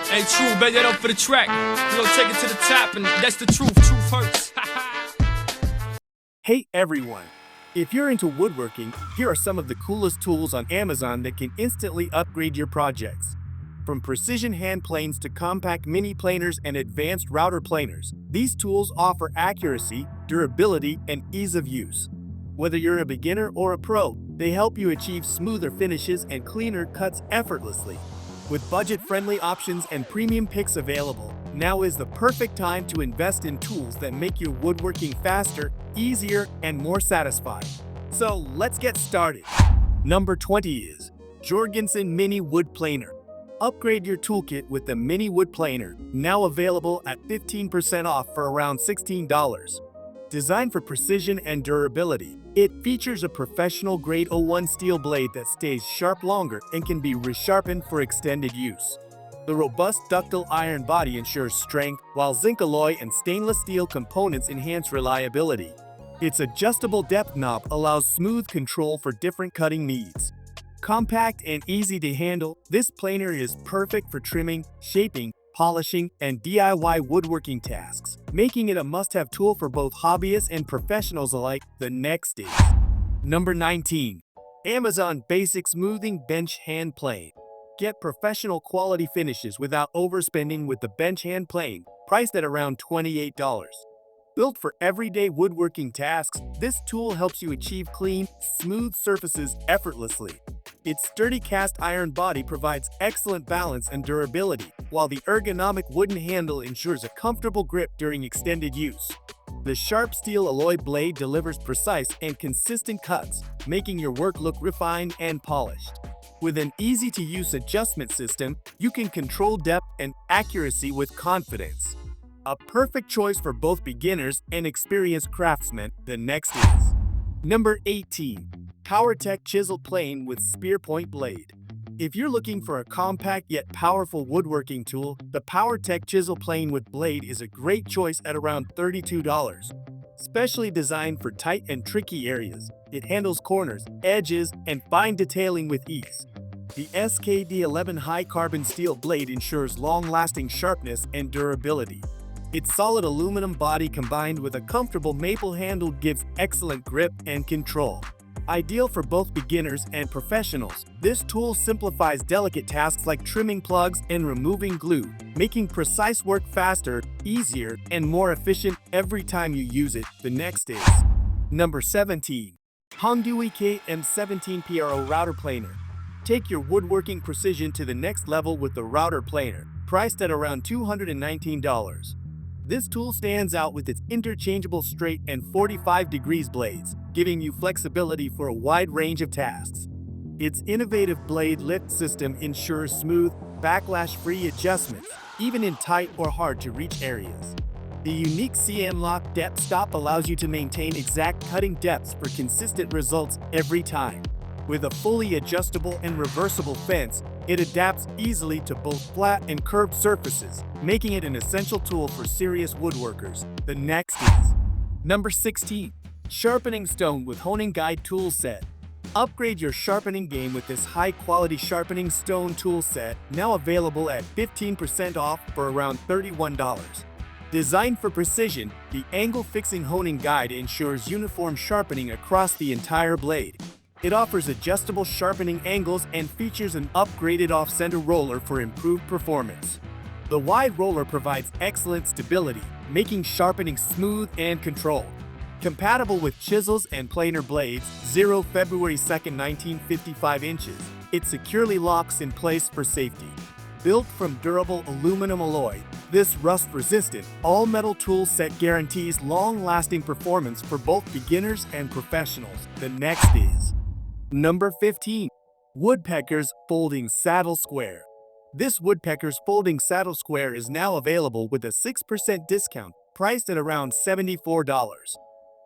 Hey, true, bet that up for the track. We gon' take it to the top, and that's the truth. Truth hurts. Hey everyone! If you're into woodworking, here are some of the coolest tools on Amazon that can instantly upgrade your projects. From precision hand planes to compact mini planers and advanced router planers, these tools offer accuracy, durability, and ease of use. Whether you're a beginner or a pro, they help you achieve smoother finishes and cleaner cuts effortlessly. With budget-friendly options and premium picks available, now is the perfect time to invest in tools that make your woodworking faster, easier, and more satisfying. So let's get started. Number 20 is Jorgensen Mini Wood Planer. Upgrade your toolkit with the Mini Wood Planer, now available at 15% off for around $16. Designed for precision and durability, it features a professional-grade 01 steel blade that stays sharp longer and can be resharpened for extended use. The robust ductile iron body ensures strength, while zinc alloy and stainless steel components enhance reliability. Its adjustable depth knob allows smooth control for different cutting needs. Compact and easy to handle, this planer is perfect for trimming, shaping, polishing, and DIY woodworking tasks, making it a must-have tool for both hobbyists and professionals alike. The next is Number 19. Amazon Basic Smoothing Bench Hand Plane. Get professional quality finishes without overspending with the bench hand plane, priced at around $28. Built for everyday woodworking tasks, this tool helps you achieve clean, smooth surfaces effortlessly. Its sturdy cast iron body provides excellent balance and durability, while the ergonomic wooden handle ensures a comfortable grip during extended use. The sharp steel alloy blade delivers precise and consistent cuts, making your work look refined and polished. With an easy-to-use adjustment system, you can control depth and accuracy with confidence. A perfect choice for both beginners and experienced craftsmen. The next is Number 18. PowerTech Chisel Plane with Spear Point Blade. If you're looking for a compact yet powerful woodworking tool, the PowerTech Chisel Plane with blade is a great choice at around $32. Specially designed for tight and tricky areas, it handles corners, edges, and fine detailing with ease. The SKD11 high-carbon steel blade ensures long-lasting sharpness and durability. Its solid aluminum body combined with a comfortable maple handle gives excellent grip and control. Ideal for both beginners and professionals, this tool simplifies delicate tasks like trimming plugs and removing glue, making precise work faster, easier, and more efficient every time you use it. The next is Number 17. Hongdui KM17 PRO Router Planer. Take your woodworking precision to the next level with the Router Planer, priced at around $219. This tool stands out with its interchangeable straight and 45 degrees blades, giving you flexibility for a wide range of tasks. Its innovative blade lift system ensures smooth, backlash-free adjustments, even in tight or hard-to-reach areas. The unique CM Lock depth stop allows you to maintain exact cutting depths for consistent results every time. With a fully adjustable and reversible fence, it adapts easily to both flat and curved surfaces, making it an essential tool for serious woodworkers. The next is Number 16. Sharpening Stone with Honing Guide Tool Set. Upgrade your sharpening game with this high-quality Sharpening Stone tool set, now available at 15% off for around $31. Designed for precision, the angle-fixing honing guide ensures uniform sharpening across the entire blade. It offers adjustable sharpening angles and features an upgraded off-center roller for improved performance. The wide roller provides excellent stability, making sharpening smooth and controlled. Compatible with chisels and planer blades, 0 February 2, 1955 inches, it securely locks in place for safety. Built from durable aluminum alloy, this rust-resistant, all-metal tool set guarantees long-lasting performance for both beginners and professionals. The next is Number 15. Woodpecker's Folding Saddle Square. This Woodpecker's Folding Saddle Square is now available with a 6% discount, priced at around $74.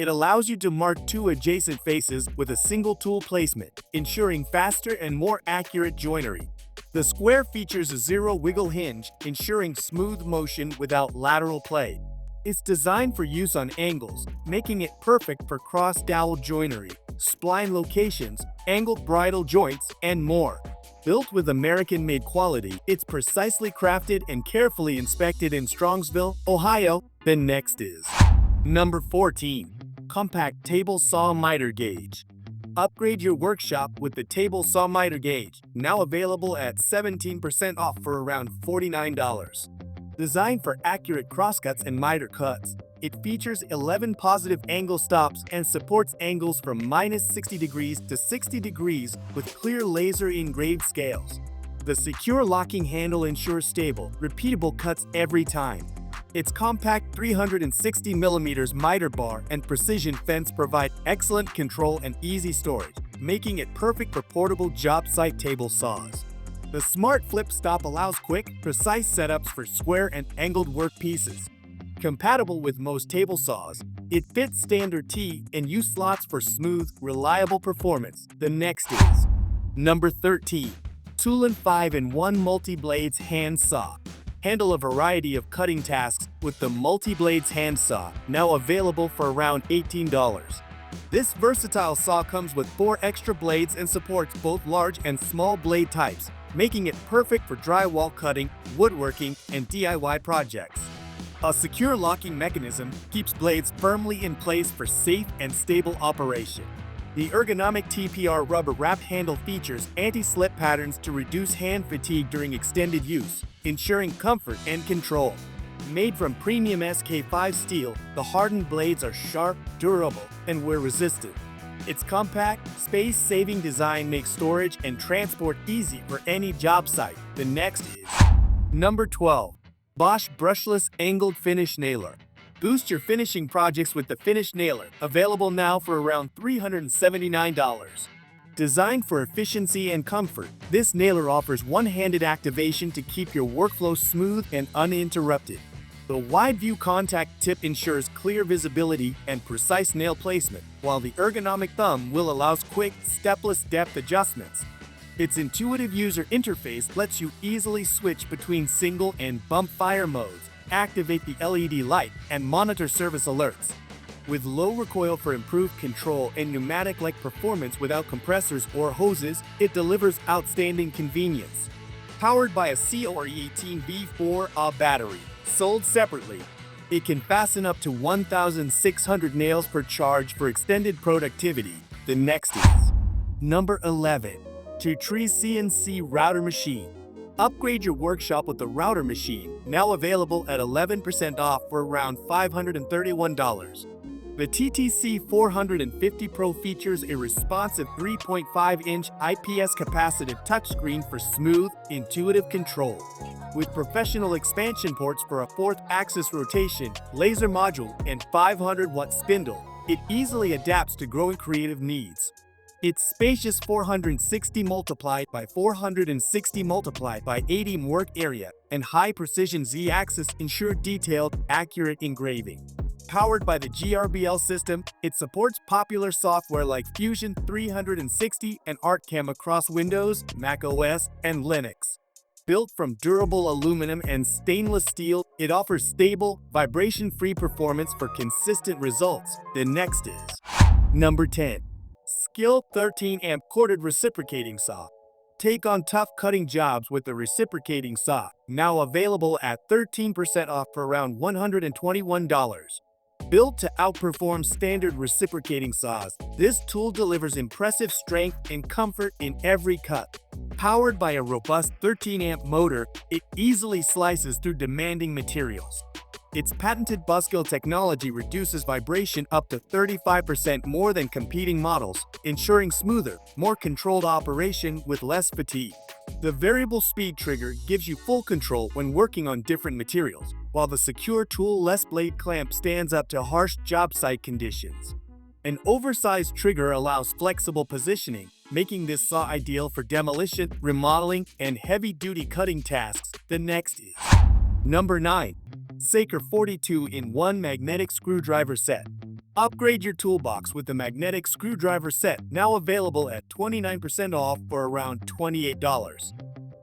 It allows you to mark two adjacent faces with a single tool placement, ensuring faster and more accurate joinery. The square features a zero-wiggle hinge, ensuring smooth motion without lateral play. It's designed for use on angles, making it perfect for cross-dowel joinery, spline locations, angled bridle joints, and more. Built with American-made quality, it's precisely crafted and carefully inspected in Strongsville, Ohio. The next is number 14. Compact Table Saw Miter Gauge. Upgrade your workshop with the Table Saw Miter Gauge, now available at 17% off for around $49. Designed for accurate crosscuts and miter cuts, it features 11 positive angle stops and supports angles from -60 degrees to 60 degrees with clear laser-engraved scales. The secure locking handle ensures stable, repeatable cuts every time. Its compact 360mm miter bar and precision fence provide excellent control and easy storage, making it perfect for portable job site table saws. The smart flip stop allows quick, precise setups for square and angled work pieces. Compatible with most table saws, it fits standard T and U slots for smooth, reliable performance. The next is number 13. Toolin 5-in-1 Multi-Blades Hand Saw. Handle a variety of cutting tasks with the Multi-Blades Hand Saw, now available for around $18. This versatile saw comes with 4 extra blades and supports both large and small blade types, making it perfect for drywall cutting, woodworking, and DIY projects. A secure locking mechanism keeps blades firmly in place for safe and stable operation. The ergonomic TPR rubber wrap handle features anti-slip patterns to reduce hand fatigue during extended use, ensuring comfort and control. Made from premium SK5 steel, the hardened blades are sharp, durable, and wear-resistant. Its compact, space-saving design makes storage and transport easy for any job site. The next is number 12. Bosch Brushless Angled Finish Nailer. Boost your finishing projects with the Finish Nailer, available now for around $379. Designed for efficiency and comfort, this nailer offers one-handed activation to keep your workflow smooth and uninterrupted. The wide-view contact tip ensures clear visibility and precise nail placement, while the ergonomic thumb will allow quick, stepless depth adjustments. Its intuitive user interface lets you easily switch between single and bump fire modes, activate the LED light, and monitor service alerts. With low recoil for improved control and pneumatic-like performance without compressors or hoses, it delivers outstanding convenience. Powered by a COR18 V4A battery, sold separately, it can fasten up to 1,600 nails per charge for extended productivity. The next is number 11. Chisel CNC Router Machine. Upgrade your workshop with the Router Machine, now available at 11% off for around $531. The TTC 450 Pro features a responsive 3.5-inch IPS capacitive touchscreen for smooth, intuitive control. With professional expansion ports for a 4th-axis rotation, laser module, and 500-watt spindle, it easily adapts to growing creative needs. Its spacious 460 multiplied by 460 multiplied by 80 work area and high-precision Z-axis ensure detailed, accurate engraving. Powered by the GRBL system, it supports popular software like Fusion 360 and ArtCam across Windows, Mac OS, and Linux. Built from durable aluminum and stainless steel, it offers stable, vibration-free performance for consistent results. The next is number 10. Skill 13-amp corded reciprocating saw. Take on tough cutting jobs with the reciprocating saw, now available at 13% off for around $121. Built to outperform standard reciprocating saws, this tool delivers impressive strength and comfort in every cut. Powered by a robust 13-amp motor, it easily slices through demanding materials. Its patented Buskill technology reduces vibration up to 35% more than competing models, ensuring smoother, more controlled operation with less fatigue. The variable speed trigger gives you full control when working on different materials, while the secure tool-less blade clamp stands up to harsh job site conditions. An oversized trigger allows flexible positioning, making this saw ideal for demolition, remodeling, and heavy-duty cutting tasks. The next is number 9. Saker 42-in-1 Magnetic Screwdriver Set. Upgrade your toolbox with the magnetic screwdriver set, now available at 29% off for around $28.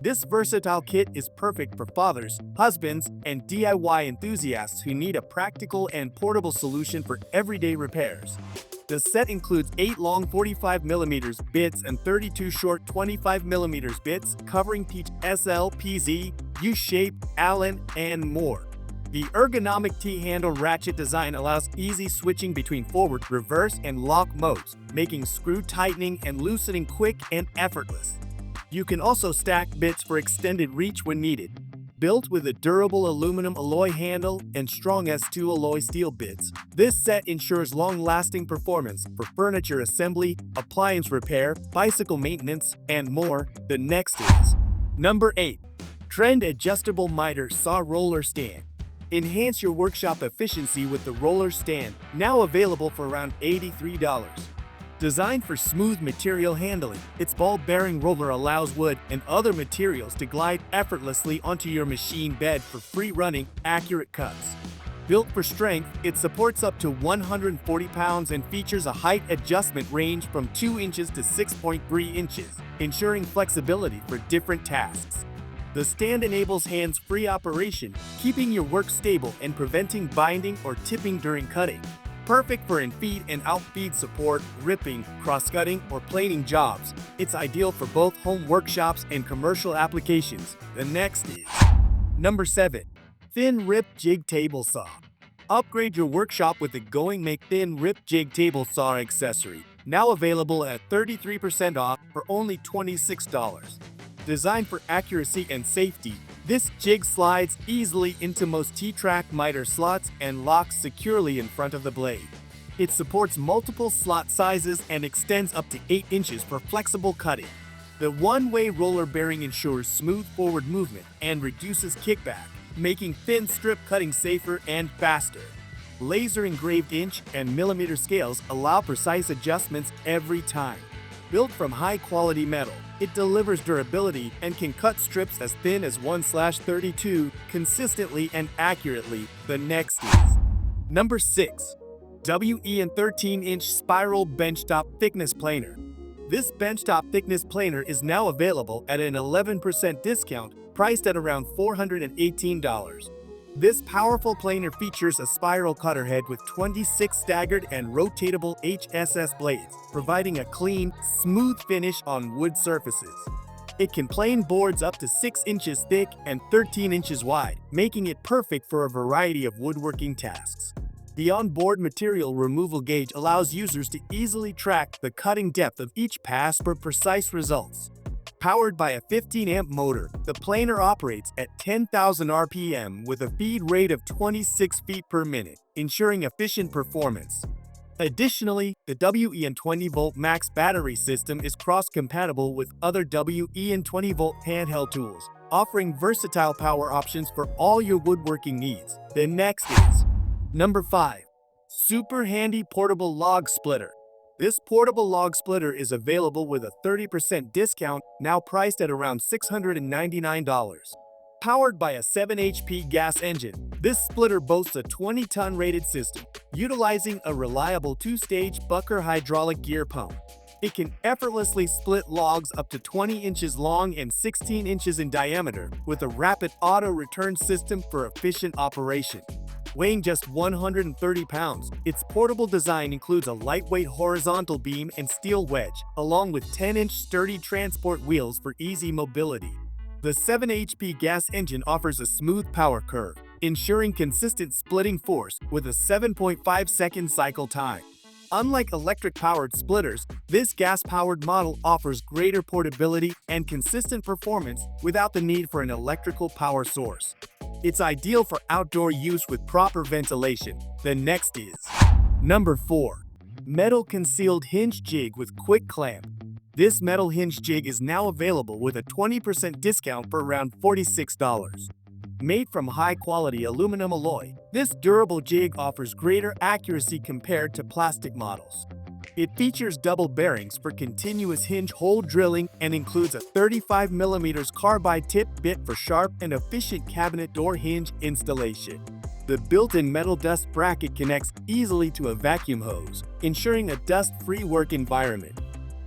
This versatile kit is perfect for fathers, husbands, and DIY enthusiasts who need a practical and portable solution for everyday repairs. The set includes 8 long 45mm bits and 32 short 25mm bits, covering each SL, PZ, U-shape, Allen, and more. The ergonomic T-handle ratchet design allows easy switching between forward, reverse, and lock modes, making screw tightening and loosening quick and effortless. You can also stack bits for extended reach when needed. Built with a durable aluminum alloy handle and strong S2 alloy steel bits, this set ensures long-lasting performance for furniture assembly, appliance repair, bicycle maintenance, and more. The next is Number 8. Trend Adjustable Miter Saw Roller Stand. Enhance your workshop efficiency with the roller stand, now available for around $83. Designed for smooth material handling, its ball-bearing roller allows wood and other materials to glide effortlessly onto your machine bed for free-running, accurate cuts. Built for strength, it supports up to 140 pounds and features a height adjustment range from 2 inches to 6.3 inches, ensuring flexibility for different tasks. The stand enables hands-free operation, keeping your work stable and preventing binding or tipping during cutting. Perfect for in-feed and out-feed support, ripping, cross-cutting, or planing jobs. It's ideal for both home workshops and commercial applications. The next is Number 7. Thin Rip Jig Table Saw. Upgrade your workshop with the Going Make Thin Rip Jig Table Saw accessory, now available at 33% off for only $26. Designed for accuracy and safety, this jig slides easily into most T-track miter slots and locks securely in front of the blade. It supports multiple slot sizes and extends up to 8 inches for flexible cutting. The one-way roller bearing ensures smooth forward movement and reduces kickback, making thin strip cutting safer and faster. Laser-engraved inch and millimeter scales allow precise adjustments every time. Built from high-quality metal, it delivers durability and can cut strips as thin as 1/32 consistently and accurately. The next is Number 6. WEN 13-inch Spiral Benchtop Thickness Planer. This benchtop thickness planer is now available at an 11% discount, priced at around $418. This powerful planer features a spiral cutter head with 26 staggered and rotatable HSS blades, providing a clean, smooth finish on wood surfaces. It can plane boards up to 6 inches thick and 13 inches wide, making it perfect for a variety of woodworking tasks. The onboard material removal gauge allows users to easily track the cutting depth of each pass for precise results. Powered by a 15-amp motor, the planer operates at 10,000 RPM with a feed rate of 26 feet per minute, ensuring efficient performance. Additionally, the WEN 20-volt max battery system is cross-compatible with other WEN 20-volt handheld tools, offering versatile power options for all your woodworking needs. The next is Number 5. Super Handy Portable Log Splitter. This portable log splitter is available with a 30% discount, now priced at around $699. Powered by a 7 HP gas engine, this splitter boasts a 20-ton rated system, utilizing a reliable 2-stage Bucker hydraulic gear pump. It can effortlessly split logs up to 20 inches long and 16 inches in diameter, with a rapid auto-return system for efficient operation. Weighing just 130 pounds, its portable design includes a lightweight horizontal beam and steel wedge, along with 10-inch sturdy transport wheels for easy mobility. The 7 HP gas engine offers a smooth power curve, ensuring consistent splitting force with a 7.5-second cycle time. Unlike electric-powered splitters, this gas-powered model offers greater portability and consistent performance without the need for an electrical power source. It's ideal for outdoor use with proper ventilation. The next is Number 4. Metal Concealed Hinge Jig with Quick Clamp. This metal hinge jig is now available with a 20% discount for around $46. Made from high-quality aluminum alloy, this durable jig offers greater accuracy compared to plastic models. It features double bearings for continuous hinge hole drilling and includes a 35mm carbide tip bit for sharp and efficient cabinet door hinge installation. The built-in metal dust bracket connects easily to a vacuum hose, ensuring a dust-free work environment.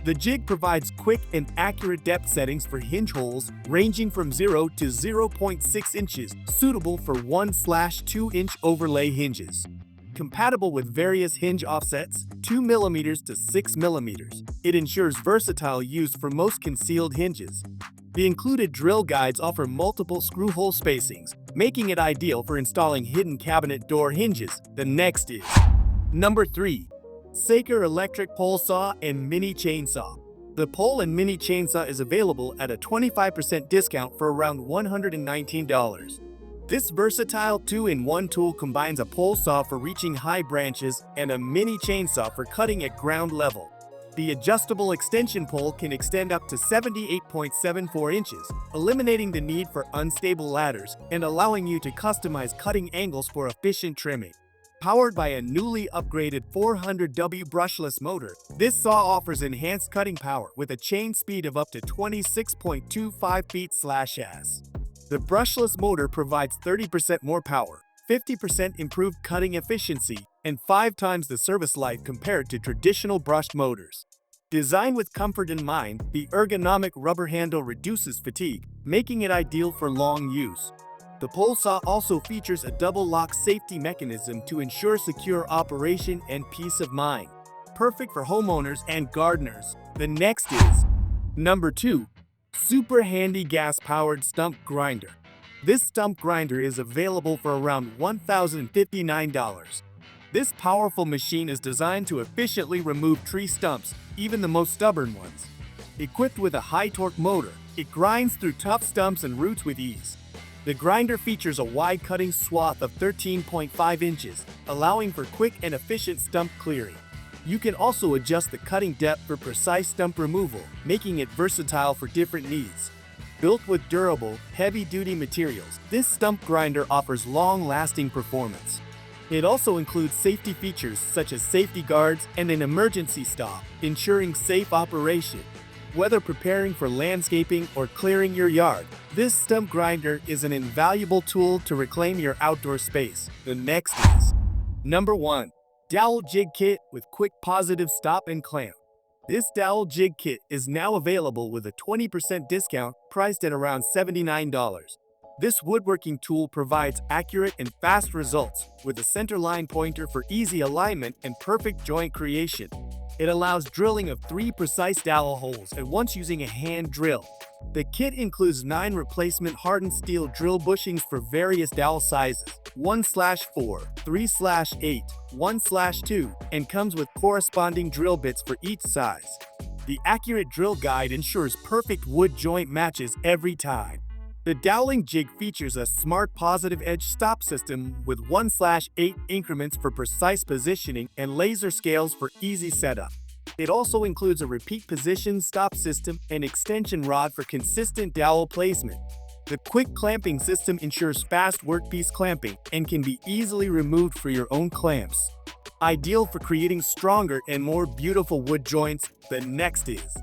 The jig provides quick and accurate depth settings for hinge holes ranging from 0 to 0.6 inches, suitable for 1/2-inch overlay hinges. Compatible with various hinge offsets, 2mm to 6mm, it ensures versatile use for most concealed hinges. The included drill guides offer multiple screw hole spacings, making it ideal for installing hidden cabinet door hinges. The next is Number 3. Saker Electric Pole Saw and Mini Chainsaw. The pole and mini chainsaw is available at a 25% discount for around $119. This versatile 2-in-1 tool combines a pole saw for reaching high branches and a mini chainsaw for cutting at ground level. The adjustable extension pole can extend up to 78.74 inches, eliminating the need for unstable ladders and allowing you to customize cutting angles for efficient trimming. Powered by a newly upgraded 400W brushless motor, this saw offers enhanced cutting power with a chain speed of up to 26.25 feet/s. The brushless motor provides 30% more power, 50% improved cutting efficiency, and 5 times the service life compared to traditional brushed motors. Designed with comfort in mind, the ergonomic rubber handle reduces fatigue, making it ideal for long use. The pole saw also features a double lock safety mechanism to ensure secure operation and peace of mind. Perfect for homeowners and gardeners. The next is Number 2. Super handy gas-powered stump grinder. This stump grinder is available for around $1,059. This powerful machine is designed to efficiently remove tree stumps, even the most stubborn ones. Equipped with a high-torque motor, it grinds through tough stumps and roots with ease. The grinder features a wide cutting swath of 13.5 inches, allowing for quick and efficient stump clearing. You can also adjust the cutting depth for precise stump removal, making it versatile for different needs. Built with durable, heavy-duty materials, this stump grinder offers long-lasting performance. It also includes safety features such as safety guards and an emergency stop, ensuring safe operation. Whether preparing for landscaping or clearing your yard, this stump grinder is an invaluable tool to reclaim your outdoor space. The next is Number 1. Dowel Jig Kit with Quick Positive Stop and Clamp. This Dowel Jig Kit is now available with a 20% discount priced at around $79. This woodworking tool provides accurate and fast results with a centerline pointer for easy alignment and perfect joint creation. It allows drilling of 3 precise dowel holes at once using a hand drill. The kit includes 9 replacement hardened steel drill bushings for various dowel sizes, 1/4, 3/8, 1/2, and comes with corresponding drill bits for each size. The accurate drill guide ensures perfect wood joint matches every time. The doweling jig features a smart positive edge stop system with 1/8 increments for precise positioning and laser scales for easy setup. It also includes a repeat position stop system and extension rod for consistent dowel placement. The quick clamping system ensures fast workpiece clamping and can be easily removed for your own clamps. Ideal for creating stronger and more beautiful wood joints. The next is